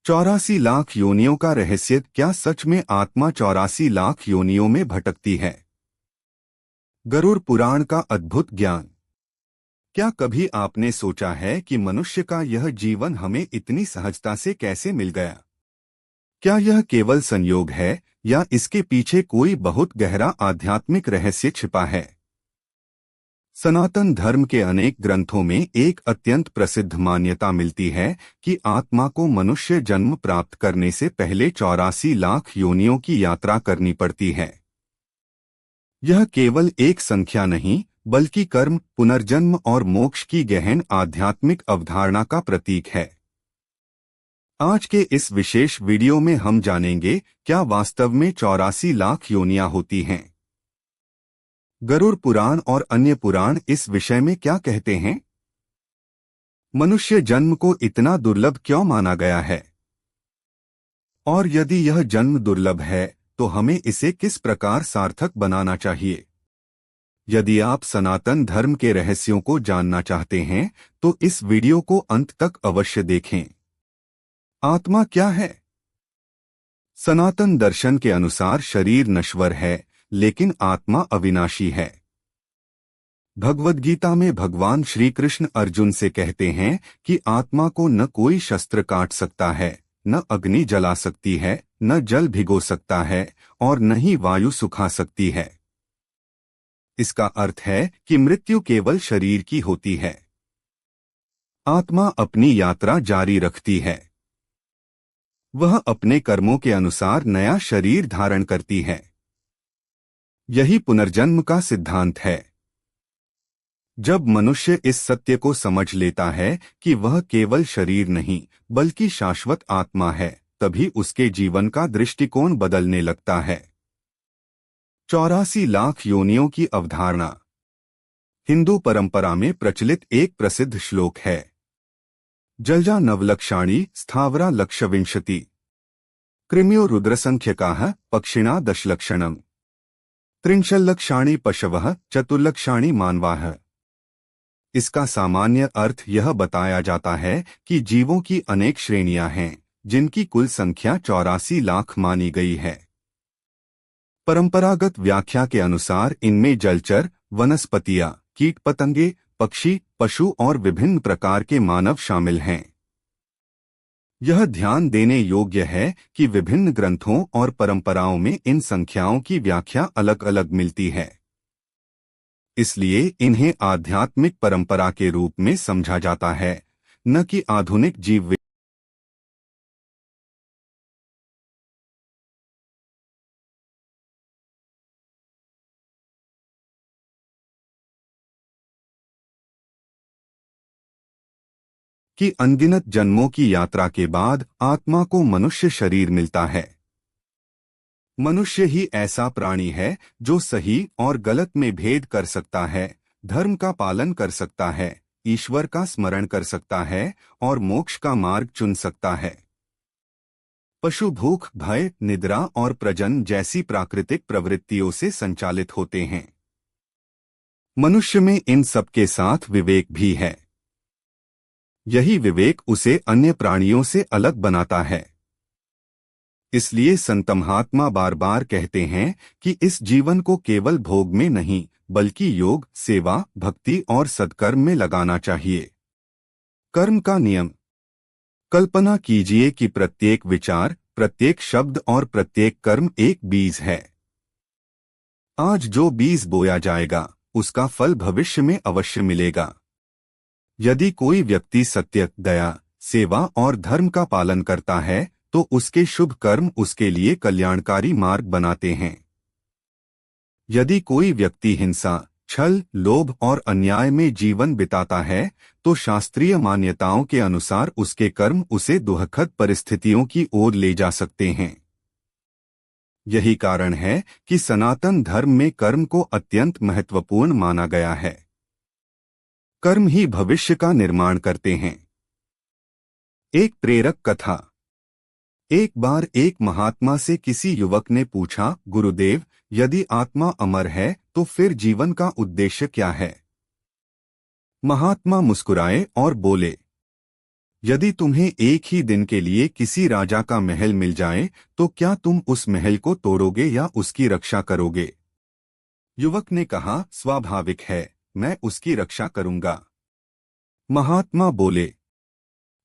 84 लाख योनियों का रहस्य। क्या सच में आत्मा 84 लाख योनियों में भटकती है? गरुड़ पुराण का अद्भुत ज्ञान। क्या कभी आपने सोचा है कि मनुष्य का यह जीवन हमें इतनी सहजता से कैसे मिल गया? क्या यह केवल संयोग है या इसके पीछे कोई बहुत गहरा आध्यात्मिक रहस्य छिपा है? सनातन धर्म के अनेक ग्रंथों में एक अत्यंत प्रसिद्ध मान्यता मिलती है कि आत्मा को मनुष्य जन्म प्राप्त करने से पहले 84 लाख योनियों की यात्रा करनी पड़ती है। यह केवल एक संख्या नहीं, बल्कि कर्म, पुनर्जन्म और मोक्ष की गहन आध्यात्मिक अवधारणा का प्रतीक है। आज के इस विशेष वीडियो में हम जानेंगे, क्या वास्तव में 84 लाख योनियां होती हैं? गरुड़ पुराण और अन्य पुराण इस विषय में क्या कहते हैं? मनुष्य जन्म को इतना दुर्लभ क्यों माना गया है? और यदि यह जन्म दुर्लभ है, तो हमें इसे किस प्रकार सार्थक बनाना चाहिए? यदि आप सनातन धर्म के रहस्यों को जानना चाहते हैं, तो इस वीडियो को अंत तक अवश्य देखें। आत्मा क्या है? सनातन दर्शन के अनुसार शरीर नश्वर है, लेकिन आत्मा अविनाशी है। भगवद गीता में भगवान श्री कृष्ण अर्जुन से कहते हैं कि आत्मा को न कोई शस्त्र काट सकता है, न अग्नि जला सकती है, न जल भिगो सकता है और न ही वायु सुखा सकती है। इसका अर्थ है कि मृत्यु केवल शरीर की होती है। आत्मा अपनी यात्रा जारी रखती है। वह अपने कर्मों के अनुसार नया शरीर धारण करती है। यही पुनर्जन्म का सिद्धांत है। जब मनुष्य इस सत्य को समझ लेता है कि वह केवल शरीर नहीं, बल्कि शाश्वत आत्मा है, तभी उसके जीवन का दृष्टिकोण बदलने लगता है। 84 लाख योनियों की अवधारणा हिंदू परंपरा में प्रचलित एक प्रसिद्ध श्लोक है। जलजा नवलक्षाणि स्थावरा लक्षविंशति कृम्यो रुद्रसंख्यकाः पक्षिणा दशलक्षणम् त्रिंशल्लक्षाणि पशवः चतुर्लक्षाणि मानवाः। इसका सामान्य अर्थ यह बताया जाता है कि जीवों की अनेक श्रेणियां हैं, जिनकी कुल संख्या 84 लाख मानी गई है। परंपरागत व्याख्या के अनुसार इनमें जलचर, वनस्पतियां, कीट पतंगे, पक्षी, पशु और विभिन्न प्रकार के मानव शामिल हैं। यह ध्यान देने योग्य है कि विभिन्न ग्रंथों और परंपराओं में इन संख्याओं की व्याख्या अलग अलग मिलती है। इसलिए इन्हें आध्यात्मिक परंपरा के रूप में समझा जाता है, न कि आधुनिक जीव की अनगिनत जन्मों की यात्रा के बाद आत्मा को मनुष्य शरीर मिलता है। मनुष्य ही ऐसा प्राणी है जो सही और गलत में भेद कर सकता है, धर्म का पालन कर सकता है, ईश्वर का स्मरण कर सकता है और मोक्ष का मार्ग चुन सकता है। पशु भूख, भय, निद्रा और प्रजनन जैसी प्राकृतिक प्रवृत्तियों से संचालित होते हैं। मनुष्य में इन सब के साथ विवेक भी है। यही विवेक उसे अन्य प्राणियों से अलग बनाता है। इसलिए संत महात्मा बार बार कहते हैं कि इस जीवन को केवल भोग में नहीं, बल्कि योग, सेवा, भक्ति और सत्कर्म में लगाना चाहिए। कर्म का नियम। कल्पना कीजिए कि प्रत्येक विचार, प्रत्येक शब्द और प्रत्येक कर्म एक बीज है। आज जो बीज बोया जाएगा, उसका फल भविष्य में अवश्य मिलेगा। यदि कोई व्यक्ति सत्य, दया, सेवा और धर्म का पालन करता है, तो उसके शुभ कर्म उसके लिए कल्याणकारी मार्ग बनाते हैं। यदि कोई व्यक्ति हिंसा, छल, लोभ और अन्याय में जीवन बिताता है, तो शास्त्रीय मान्यताओं के अनुसार उसके कर्म उसे दुखद परिस्थितियों की ओर ले जा सकते हैं। यही कारण है कि सनातन धर्म में कर्म को अत्यंत महत्वपूर्ण माना गया है। कर्म ही भविष्य का निर्माण करते हैं। एक प्रेरक कथा। एक बार एक महात्मा से किसी युवक ने पूछा, गुरुदेव, यदि आत्मा अमर है तो फिर जीवन का उद्देश्य क्या है? महात्मा मुस्कुराए और बोले, यदि तुम्हें एक ही दिन के लिए किसी राजा का महल मिल जाए तो क्या तुम उस महल को तोड़ोगे या उसकी रक्षा करोगे? युवक ने कहा, स्वाभाविक है, मैं उसकी रक्षा करूंगा। महात्मा बोले,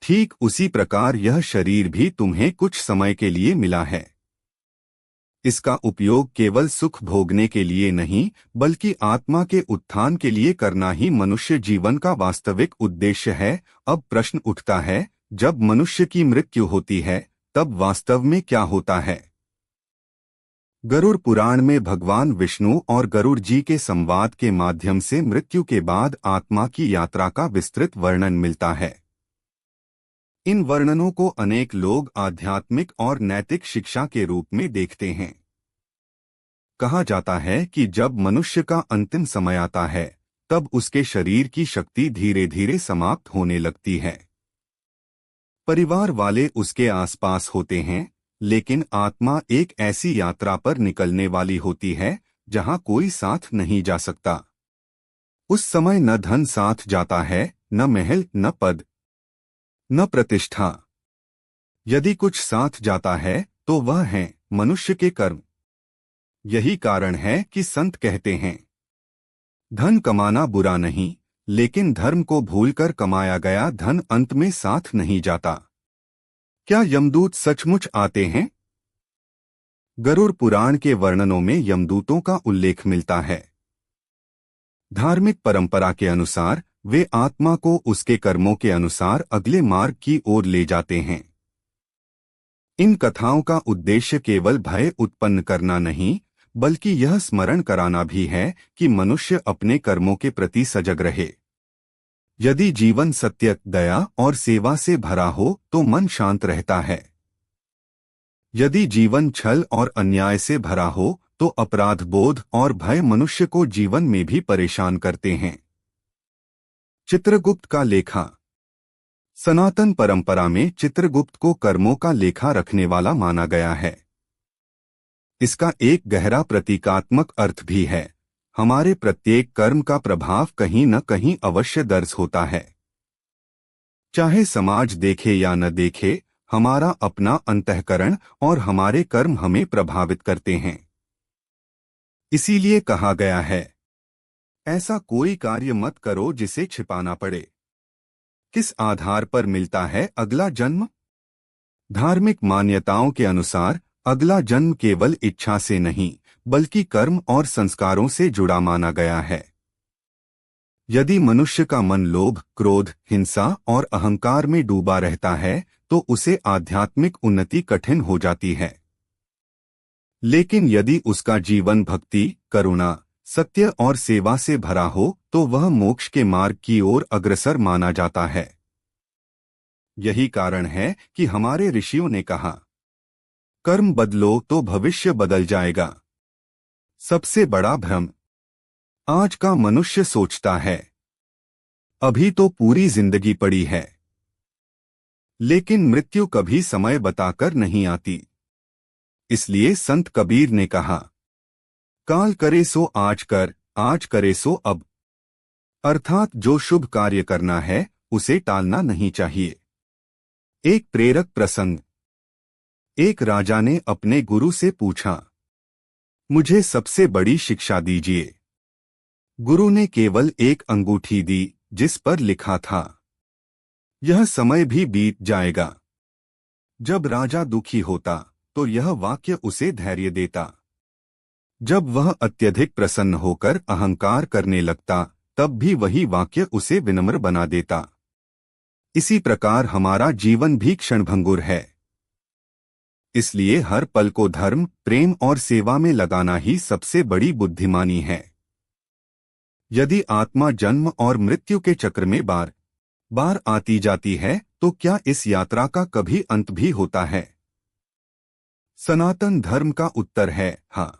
ठीक उसी प्रकार यह शरीर भी तुम्हें कुछ समय के लिए मिला है। इसका उपयोग केवल सुख भोगने के लिए नहीं बल्कि आत्मा के उत्थान के लिए करना ही मनुष्य जीवन का वास्तविक उद्देश्य है। अब प्रश्न उठता है, जब मनुष्य की मृत्यु होती है तब वास्तव में क्या होता है? गरुड़ पुराण में भगवान विष्णु और गरुड़ जी के संवाद के माध्यम से मृत्यु के बाद आत्मा की यात्रा का विस्तृत वर्णन मिलता है। इन वर्णनों को अनेक लोग आध्यात्मिक और नैतिक शिक्षा के रूप में देखते हैं। कहा जाता है कि जब मनुष्य का अंतिम समय आता है तब उसके शरीर की शक्ति धीरे धीरे समाप्त होने लगती है। परिवार वाले उसके आसपास होते हैं, लेकिन आत्मा एक ऐसी यात्रा पर निकलने वाली होती है जहां कोई साथ नहीं जा सकता। उस समय न धन साथ जाता है, न महल, न पद, न प्रतिष्ठा। यदि कुछ साथ जाता है तो वह है मनुष्य के कर्म। यही कारण है कि संत कहते हैं, धन कमाना बुरा नहीं, लेकिन धर्म को भूलकर कमाया गया धन अंत में साथ नहीं जाता। क्या यमदूत सचमुच आते हैं? गरुड़ पुराण के वर्णनों में यमदूतों का उल्लेख मिलता है। धार्मिक परंपरा के अनुसार वे आत्मा को उसके कर्मों के अनुसार अगले मार्ग की ओर ले जाते हैं। इन कथाओं का उद्देश्य केवल भय उत्पन्न करना नहीं बल्कि यह स्मरण कराना भी है कि मनुष्य अपने कर्मों के प्रति सजग रहे। यदि जीवन सत्य, दया और सेवा से भरा हो तो मन शांत रहता है। यदि जीवन छल और अन्याय से भरा हो तो अपराध बोध और भय मनुष्य को जीवन में भी परेशान करते हैं। चित्रगुप्त का लेखा। सनातन परंपरा में चित्रगुप्त को कर्मों का लेखा रखने वाला माना गया है। इसका एक गहरा प्रतीकात्मक अर्थ भी है। हमारे प्रत्येक कर्म का प्रभाव कहीं न कहीं अवश्य दर्ज होता है। चाहे समाज देखे या न देखे, हमारा अपना अंतःकरण और हमारे कर्म हमें प्रभावित करते हैं। इसीलिए कहा गया है, ऐसा कोई कार्य मत करो जिसे छिपाना पड़े। किस आधार पर मिलता है अगला जन्म? धार्मिक मान्यताओं के अनुसार अगला जन्म केवल इच्छा से नहीं बल्कि कर्म और संस्कारों से जुड़ा माना गया है। यदि मनुष्य का मन लोभ, क्रोध, हिंसा और अहंकार में डूबा रहता है तो उसे आध्यात्मिक उन्नति कठिन हो जाती है। लेकिन यदि उसका जीवन भक्ति, करुणा, सत्य और सेवा से भरा हो तो वह मोक्ष के मार्ग की ओर अग्रसर माना जाता है। यही कारण है कि हमारे ऋषियों ने कहा, कर्म बदलो तो भविष्य बदल जाएगा। सबसे बड़ा भ्रम आज का मनुष्य सोचता है, अभी तो पूरी जिंदगी पड़ी है। लेकिन मृत्यु कभी समय बताकर नहीं आती। इसलिए संत कबीर ने कहा, काल करे सो आज कर, आज करे सो अब। अर्थात जो शुभ कार्य करना है उसे टालना नहीं चाहिए। एक प्रेरक प्रसंग। एक राजा ने अपने गुरु से पूछा, मुझे सबसे बड़ी शिक्षा दीजिए। गुरु ने केवल एक अंगूठी दी जिस पर लिखा था, यह समय भी बीत जाएगा। जब राजा दुखी होता तो यह वाक्य उसे धैर्य देता। जब वह अत्यधिक प्रसन्न होकर अहंकार करने लगता तब भी वही वाक्य उसे विनम्र बना देता। इसी प्रकार हमारा जीवन भी क्षणभंगुर है। इसलिए हर पल को धर्म, प्रेम और सेवा में लगाना ही सबसे बड़ी बुद्धिमानी है। यदि आत्मा जन्म और मृत्यु के चक्र में बार बार आती जाती है तो क्या इस यात्रा का कभी अंत भी होता है? सनातन धर्म का उत्तर है हाँ।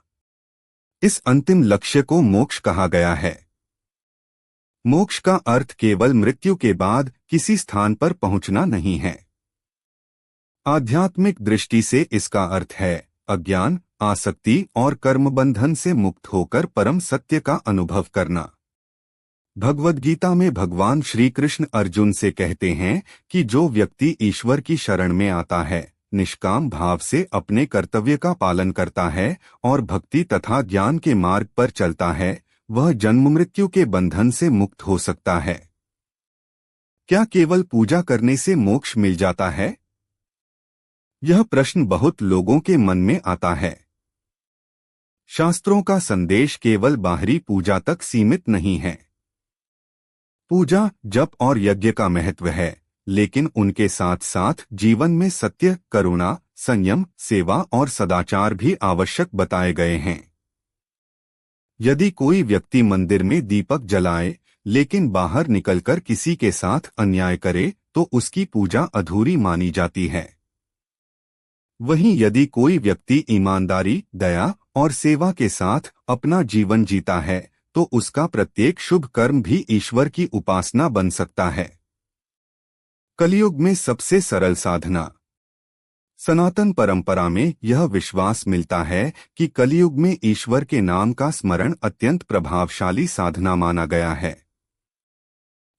इस अंतिम लक्ष्य को मोक्ष कहा गया है। मोक्ष का अर्थ केवल मृत्यु के बाद किसी स्थान पर पहुंचना नहीं है। आध्यात्मिक दृष्टि से इसका अर्थ है अज्ञान, आसक्ति और कर्मबंधन से मुक्त होकर परम सत्य का अनुभव करना। भगवद गीता में भगवान श्री कृष्ण अर्जुन से कहते हैं कि जो व्यक्ति ईश्वर की शरण में आता है, निष्काम भाव से अपने कर्तव्य का पालन करता है और भक्ति तथा ज्ञान के मार्ग पर चलता है, वह जन्म मृत्यु के बंधन से मुक्त हो सकता है। क्या केवल पूजा करने से मोक्ष मिल जाता है? यह प्रश्न बहुत लोगों के मन में आता है। शास्त्रों का संदेश केवल बाहरी पूजा तक सीमित नहीं है। पूजा, जप और यज्ञ का महत्व है, लेकिन उनके साथ साथ जीवन में सत्य, करुणा, संयम, सेवा और सदाचार भी आवश्यक बताए गए हैं। यदि कोई व्यक्ति मंदिर में दीपक जलाए लेकिन बाहर निकलकर किसी के साथ अन्याय करे तो उसकी पूजा अधूरी मानी जाती है। वहीं यदि कोई व्यक्ति ईमानदारी, दया और सेवा के साथ अपना जीवन जीता है तो उसका प्रत्येक शुभ कर्म भी ईश्वर की उपासना बन सकता है। कलियुग में सबसे सरल साधना। सनातन परंपरा में यह विश्वास मिलता है कि कलियुग में ईश्वर के नाम का स्मरण अत्यंत प्रभावशाली साधना माना गया है।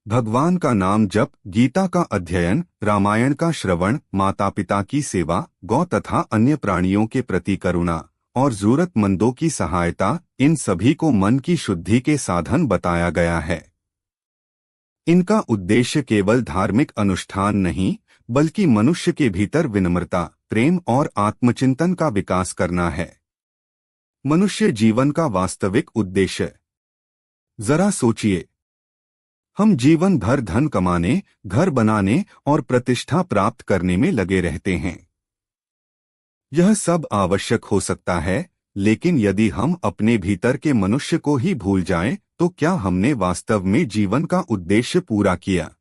भगवान का नाम जप, गीता का अध्ययन, रामायण का श्रवण, माता पिता की सेवा, गौ तथा अन्य प्राणियों के प्रति करुणा और जरूरतमंदों की सहायता, इन सभी को मन की शुद्धि के साधन बताया गया है। इनका उद्देश्य केवल धार्मिक अनुष्ठान नहीं, बल्कि मनुष्य के भीतर विनम्रता, प्रेम और आत्मचिंतन का विकास करना है। मनुष्य जीवन का वास्तविक उद्देश्य। जरा सोचिए, हम जीवन भर धन कमाने, घर बनाने और प्रतिष्ठा प्राप्त करने में लगे रहते हैं। यह सब आवश्यक हो सकता है, लेकिन यदि हम अपने भीतर के मनुष्य को ही भूल जाएं, तो क्या हमने वास्तव में जीवन का उद्देश्य पूरा किया?